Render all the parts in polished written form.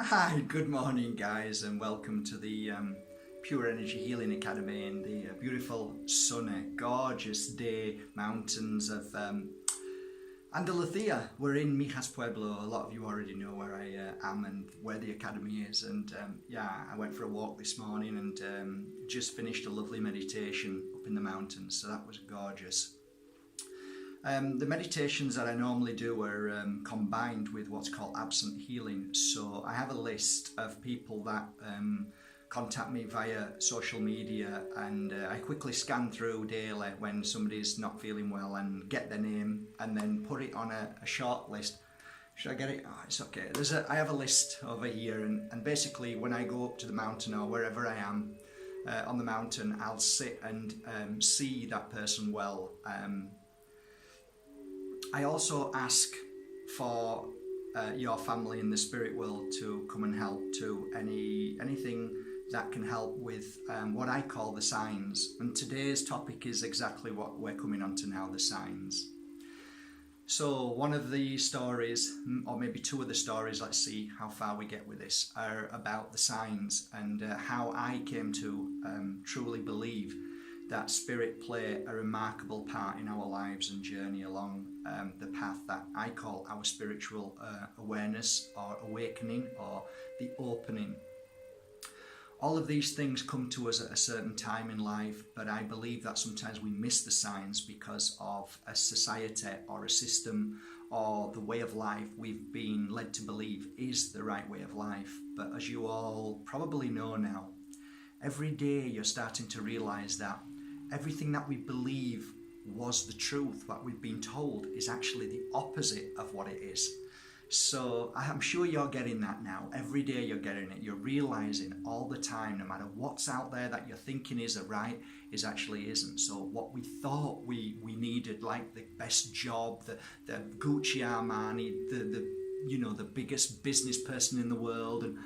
Hi, good morning, guys, and welcome to the Pure Energy Healing Academy in the beautiful, sunny, gorgeous day mountains of Andalucía. We're in Mijas Pueblo. A lot of you already know where I am and where the academy is. And yeah, I went for a walk this morning and just finished a lovely meditation up in the mountains. So that was gorgeous. The meditations that I normally do are combined with what's called absent healing. So I have a list of people that contact me via social media, and I quickly scan through daily when somebody's not feeling well and get their name and then put it on a short list. Should I get it? Oh, it's okay. I have a list over here, and basically when I go up to the mountain or wherever I am on the mountain, I'll sit and see that person well. I also ask for your family in the spirit world to come and help to anything that can help with what I call the signs. And today's topic is exactly what we're coming on to now, the signs. So one of the stories, or maybe two of the stories, let's see how far we get with this, are about the signs and how I came to truly believe that spirit play a remarkable part in our lives and journey along the path that I call our spiritual awareness or awakening or the opening. All of these things come to us at a certain time in life, but I believe that sometimes we miss the signs because of a society or a system or the way of life we've been led to believe is the right way of life. But as you all probably know now, every day you're starting to realize that everything that we believe was the truth, what we've been told, is actually the opposite of what it is. So I'm sure you're getting that now. Every day you're getting it. You're realizing all the time, no matter what's out there that you're thinking is right, is actually isn't. So what we thought we needed, like the best job, the Gucci Armani, the biggest business person in the world, and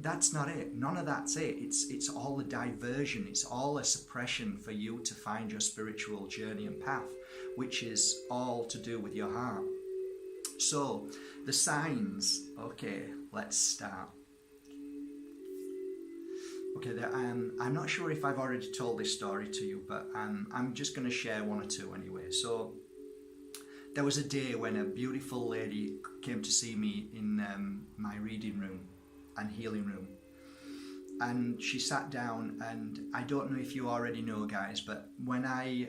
that's not it. None of that's it. It's all a diversion. It's all a suppression for you to find your spiritual journey and path, which is all to do with your heart. So the signs. Okay, let's start. Okay, I'm not sure if I've already told this story to you, but I'm just going to share one or two anyway. So there was a day when a beautiful lady came to see me in my reading room and healing room, and she sat down, and I don't know if you already know, guys, but when I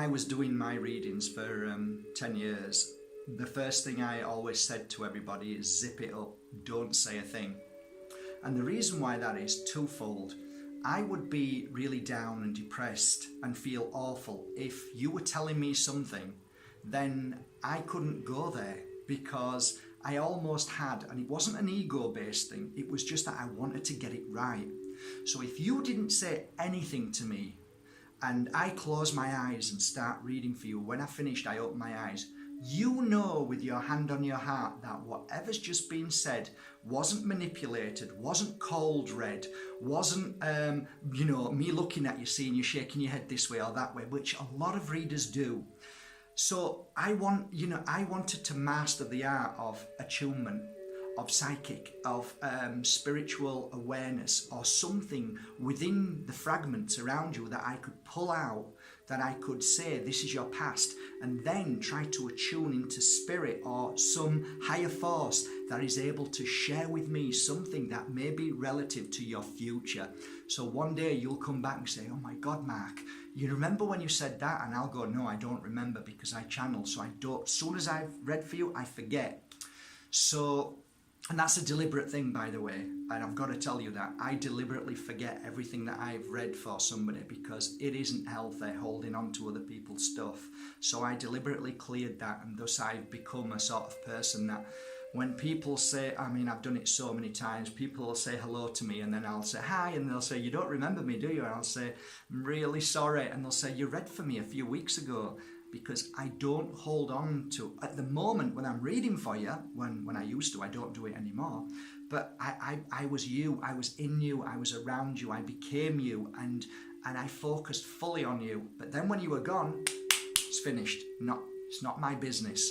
was doing my readings for 10 years, the first thing I always said to everybody is zip it up, don't say a thing. And the reason why that is twofold. I would be really down and depressed and feel awful if you were telling me something, then I couldn't go there, because I almost had, and it wasn't an ego-based thing, it was just that I wanted to get it right. So if you didn't say anything to me, and I close my eyes and start reading for you, when I finished I open my eyes, you know with your hand on your heart that whatever's just been said wasn't manipulated, wasn't cold read, wasn't me looking at you, seeing you shaking your head this way or that way, which a lot of readers do. So I wanted to master the art of attunement, of psychic, of spiritual awareness, or something within the fragments around you that I could pull out, that I could say, this is your past, and then try to attune into spirit or some higher force that is able to share with me something that may be relative to your future. So one day you'll come back and say, oh my God, Mark, you remember when you said that? And I'll go, no, I don't remember, because I channel, so I don't. As soon as I've read for you, I forget. So, and that's a deliberate thing, by the way, and I've got to tell you that I deliberately forget everything that I've read for somebody, because it isn't healthy holding on to other people's stuff. So I deliberately cleared that, and thus I've become a sort of person that when people say, I've done it so many times, people will say hello to me, and then I'll say hi, and they'll say, you don't remember me, do you? And I'll say, I'm really sorry, and they'll say, you read for me a few weeks ago. Because I don't hold on to, at the moment when I'm reading for you, when I used to, I don't do it anymore, but I was you, I was in you, I was around you, I became you, and I focused fully on you. But then when you were gone, it's finished. It's not my business.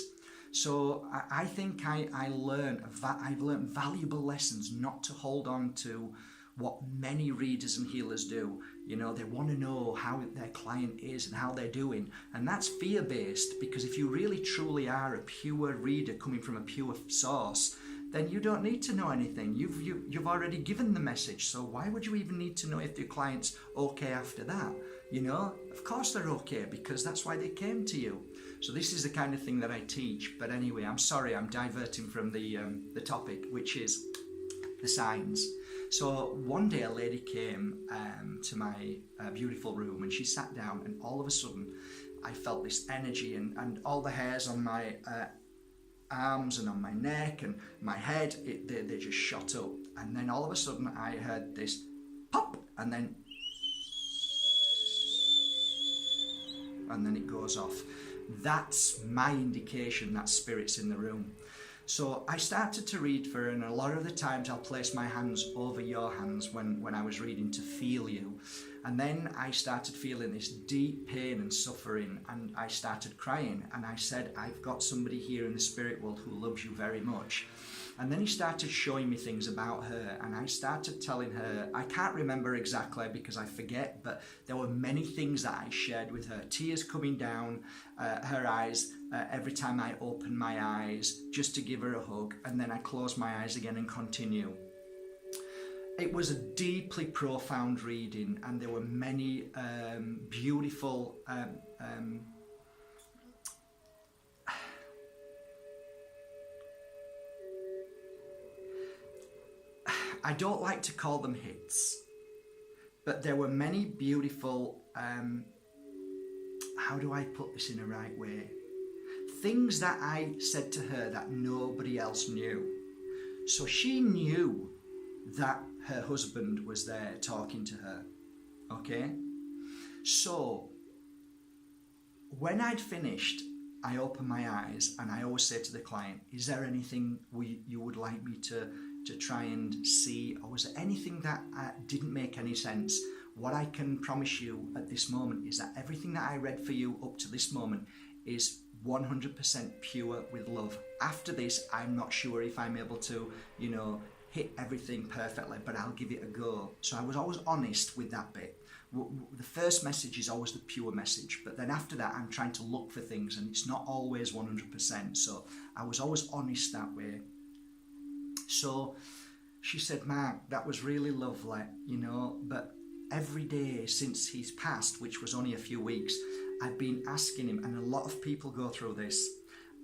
So I think I've learned valuable lessons not to hold on to what many readers and healers do. You know, they want to know how their client is and how they're doing. And that's fear-based, because if you really truly are a pure reader coming from a pure source, then you don't need to know anything. You've already given the message. So why would you even need to know if your client's okay after that? You know, of course they're okay, because that's why they came to you. So this is the kind of thing that I teach. But anyway, I'm sorry, I'm diverting from the topic, which is the signs. So one day a lady came to my beautiful room, and she sat down, and all of a sudden I felt this energy, and all the hairs on my arms and on my neck and my head, they just shot up. And then all of a sudden I heard this pop, and then it goes off. That's my indication that spirit's in the room. So I started to read for her, and a lot of the times I'll place my hands over your hands when I was reading to feel you. And then I started feeling this deep pain and suffering, and I started crying, and I said, I've got somebody here in the spirit world who loves you very much. And then he started showing me things about her, and I started telling her, I can't remember exactly because I forget, but there were many things that I shared with her, tears coming down her eyes every time I opened my eyes just to give her a hug, and then I closed my eyes again and continue. It was a deeply profound reading, and there were many beautiful I don't like to call them hits, but there were many beautiful, how do I put this in a right way? Things that I said to her that nobody else knew. So she knew that her husband was there talking to her, okay? So when I'd finished, I opened my eyes, and I always say to the client, is there anything you would like me to try and see, or was there anything that didn't make any sense? What I can promise you at this moment is that everything that I read for you up to this moment is 100% pure with love. After this, I'm not sure if I'm able to, you know, hit everything perfectly, but I'll give it a go. So I was always honest with that bit. The first message is always the pure message, but then after that I'm trying to look for things, and it's not always 100%. So I was always honest that way. So she said, Mark, that was really lovely, you know, but every day since he's passed, which was only a few weeks, I've been asking him, and a lot of people go through this.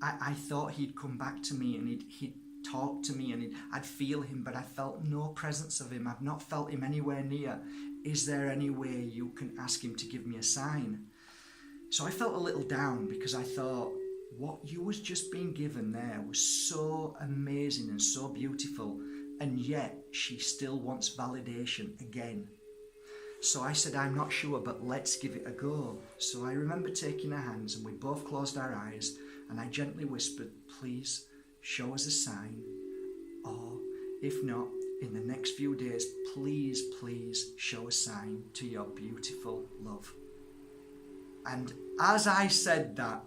I thought he'd come back to me, and he'd talk to me, and I'd feel him, but I felt no presence of him. I've not felt him anywhere near. Is there any way you can ask him to give me a sign? So I felt a little down, because I thought, what you was just being given there was so amazing and so beautiful, and yet she still wants validation again. So I said, I'm not sure, but let's give it a go. So I remember taking her hands, and we both closed our eyes, and I gently whispered, please show us a sign, or if not, in the next few days, please show a sign to your beautiful love. And as I said that,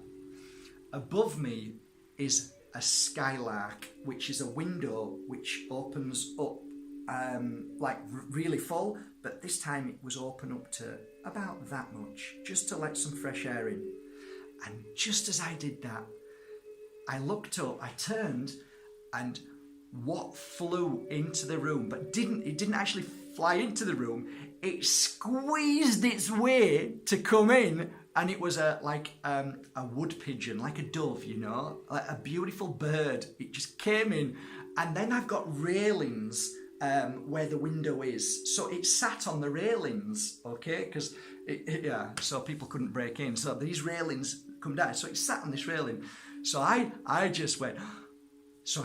above me is a skylark, which is a window which opens up like really full, but this time it was open up to about that much, just to let some fresh air in. And just as I did that, I looked up, I turned, and what flew into the room, but it didn't actually fly into the room, it squeezed its way to come in, and it was like a wood pigeon, like a dove, you know, like a beautiful bird. It just came in, and then I've got railings where the window is, so it sat on the railings, okay, because so people couldn't break in, so these railings come down, so it sat on this railing. So I just went, so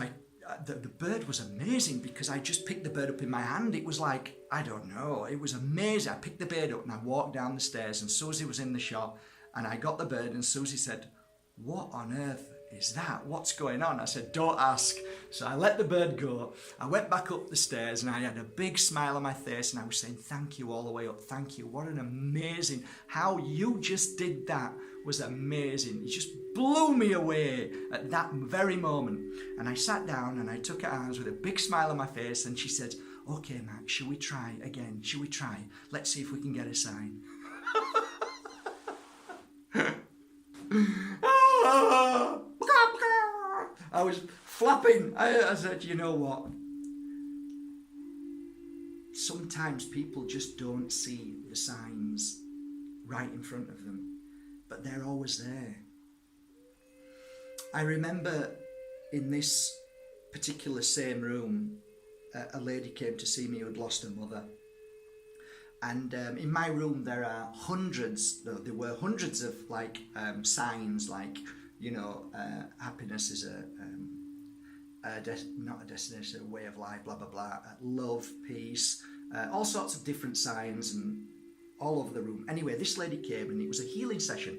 the bird was amazing, because I just picked the bird up in my hand. It was like, I don't know, it was amazing. I picked the bird up and I walked down the stairs, and Susie was in the shop, and I got the bird, and Susie said, what on earth is that? What's going on? I said, don't ask. So I let the bird go. I went back up the stairs, and I had a big smile on my face, and I was saying thank you all the way up. Thank you. What an amazing, how you just did that was amazing. It just blew me away at that very moment. And I sat down and I took her arms with a big smile on my face, and she said, okay, Max, shall we try again? Shall we try? Let's see if we can get a sign. I was flapping. I said, you know what? Sometimes people just don't see the signs right in front of them, but they're always there. I remember in this particular same room, a lady came to see me who had lost her mother. And in my room there were hundreds of like signs, like, you know, happiness is not a destination, a way of life, blah blah blah, love, peace, all sorts of different signs, and all over the room. Anyway, this lady came and it was a healing session.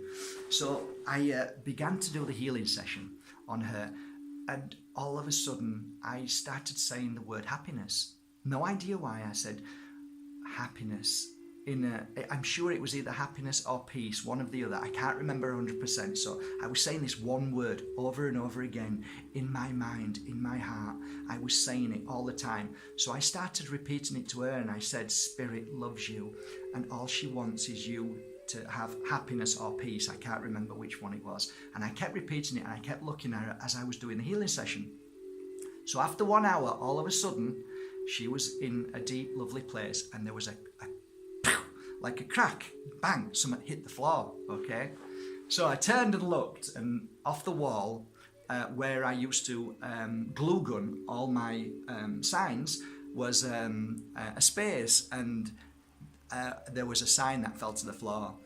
So I began to do the healing session on her, and all of a sudden I started saying the word happiness. No idea why. I said happiness. I'm sure it was either happiness or peace, one of the other. I can't remember 100%. So I was saying this one word over and over again in my mind, in my heart. I was saying it all the time. So I started repeating it to her, and I said, Spirit loves you, and all she wants is you to have happiness or peace. I can't remember which one it was. And I kept repeating it, and I kept looking at her as I was doing the healing session. So after 1 hour, all of a sudden, she was in a deep, lovely place, and there was like a crack, bang, something hit the floor, okay? So I turned and looked, and off the wall, where I used to glue gun all my signs, was a space, and there was a sign that fell to the floor.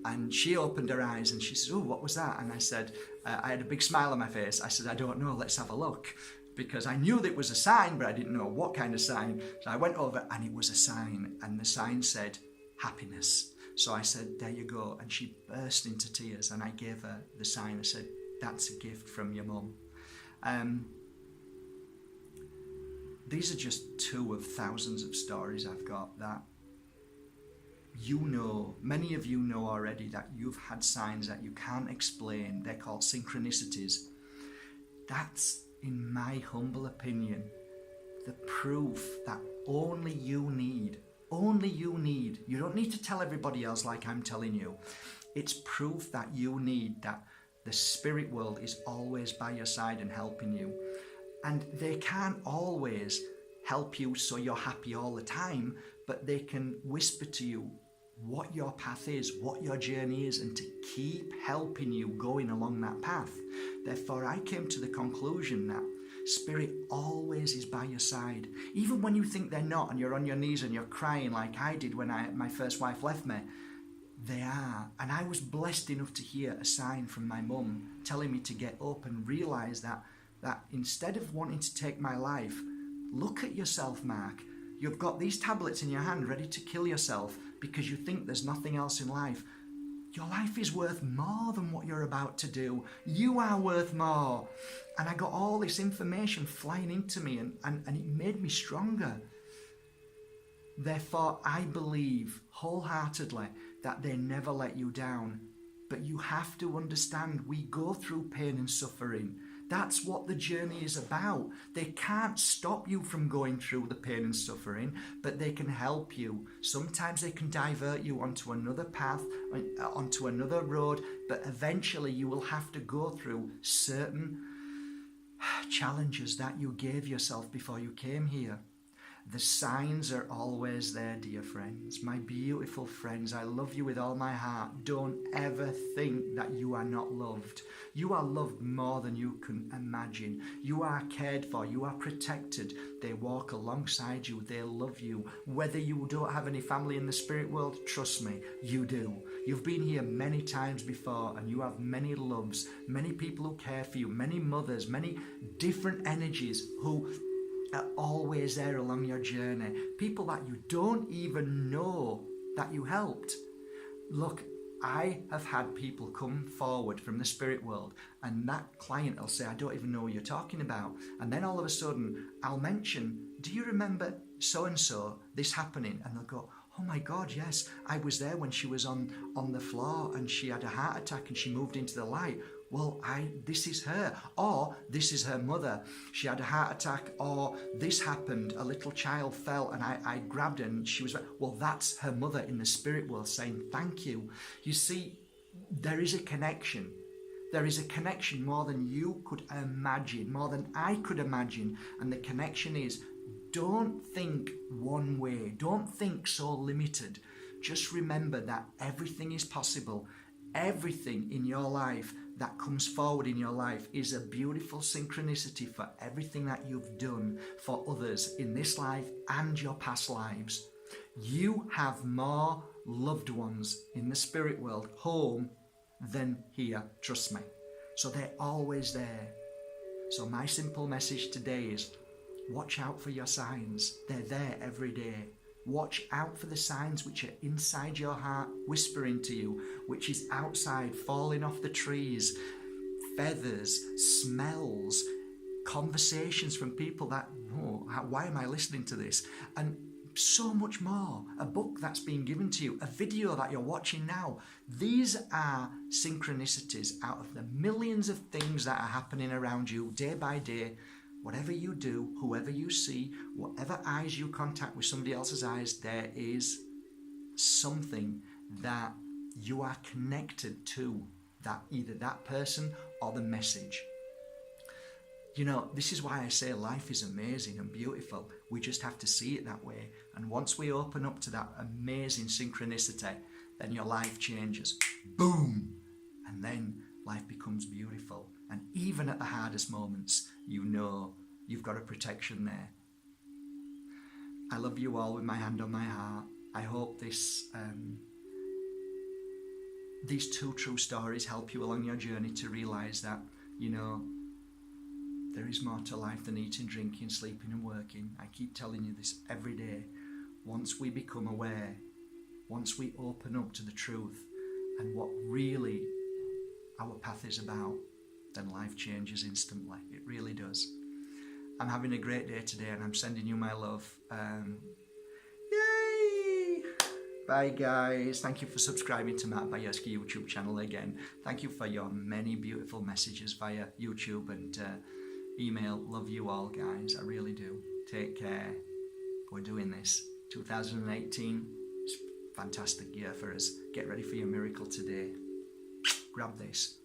And she opened her eyes and she said, oh, what was that? And I said, I had a big smile on my face. I said, I don't know, let's have a look. Because I knew that it was a sign, but I didn't know what kind of sign. So I went over, and it was a sign, and the sign said, happiness. So I said, there you go. And she burst into tears, and I gave her the sign. I said, that's a gift from your mum. These are just 2 of thousands of stories I've got that you know, many of you know already, that you've had signs that you can't explain. They're called synchronicities. That's, in my humble opinion, the proof that only you need. Only you need. You don't need to tell everybody else like I'm telling you. It's proof that you need, that the spirit world is always by your side and helping you. And they can't always help you so you're happy all the time, but they can whisper to you what your path is, what your journey is, and to keep helping you going along that path. Therefore, I came to the conclusion that Spirit always is by your side. Even when you think they're not, and you're on your knees and you're crying like I did when my first wife left me, they are. And I was blessed enough to hear a sign from my mum telling me to get up and realise that instead of wanting to take my life, look at yourself, Mark. You've got these tablets in your hand ready to kill yourself because you think there's nothing else in life. Your life is worth more than what you're about to do. You are worth more. And I got all this information flying into me, and it made me stronger. Therefore, I believe wholeheartedly that they never let you down. But you have to understand, we go through pain and suffering. That's what the journey is about. They can't stop you from going through the pain and suffering, but they can help you. Sometimes they can divert you onto another path, onto another road, but eventually you will have to go through certain challenges that you gave yourself before you came here. The signs are always there, dear friends. My beautiful friends, I love you with all my heart. Don't ever think that you are not loved. You are loved more than you can imagine. You are cared for. You are protected. They walk alongside you. They love you. Whether you don't have any family in the spirit world, trust me, you do. You've been here many times before, and you have many loves, many people who care for you, many mothers, many different energies who are always there along your journey. People that you don't even know that you helped. Look, I have had people come forward from the spirit world, and that client will say, I don't even know what you're talking about. And then all of a sudden, I'll mention, do you remember so-and-so, this happening? And they'll go, Oh my God, yes, I was there when she was on the floor and she had a heart attack and she moved into the light. Well, this is her. Or this is her mother. She had a heart attack, or this happened. A little child fell and I grabbed her and she was, well, that's her mother in the spirit world saying thank you. You see, there is a connection. There is a connection more than you could imagine, more than I could imagine. And the connection is, don't think one way. Don't think so limited. Just remember that everything is possible. Everything in your life that comes forward in your life is a beautiful synchronicity for everything that you've done for others in this life and your past lives. You have more loved ones in the spirit world, home, than here, trust me. So they're always there. So my simple message today is, watch out for your signs. They're there every day. Watch out for the signs which are inside your heart whispering to you, which is outside, falling off the trees, feathers, smells, conversations from people that, oh, why am I listening to this? And so much more. A book that's been given to you, a video that you're watching now. These are synchronicities out of the millions of things that are happening around you day by day. Whatever you do, whoever you see, whatever eyes you contact with somebody else's eyes, there is something that you are connected to, that either that person or the message. You know, this is why I say life is amazing and beautiful. We just have to see it that way. And once we open up to that amazing synchronicity, then your life changes. Boom! And then life becomes beautiful. And even at the hardest moments, you know you've got a protection there. I love you all with my hand on my heart. I hope these two true stories help you along your journey to realise that, you know, there is more to life than eating, drinking, sleeping and working. I keep telling you this every day. Once we become aware, once we open up to the truth and what really our path is about, then life changes instantly. It really does. I'm having a great day today and I'm sending you my love. Yay! Bye guys. Thank you for subscribing to Matt Bajerski YouTube channel again. Thank you for your many beautiful messages via YouTube and email. Love you all guys. I really do. Take care. We're doing this. 2018 is a fantastic year for us. Get ready for your miracle today. Grab this.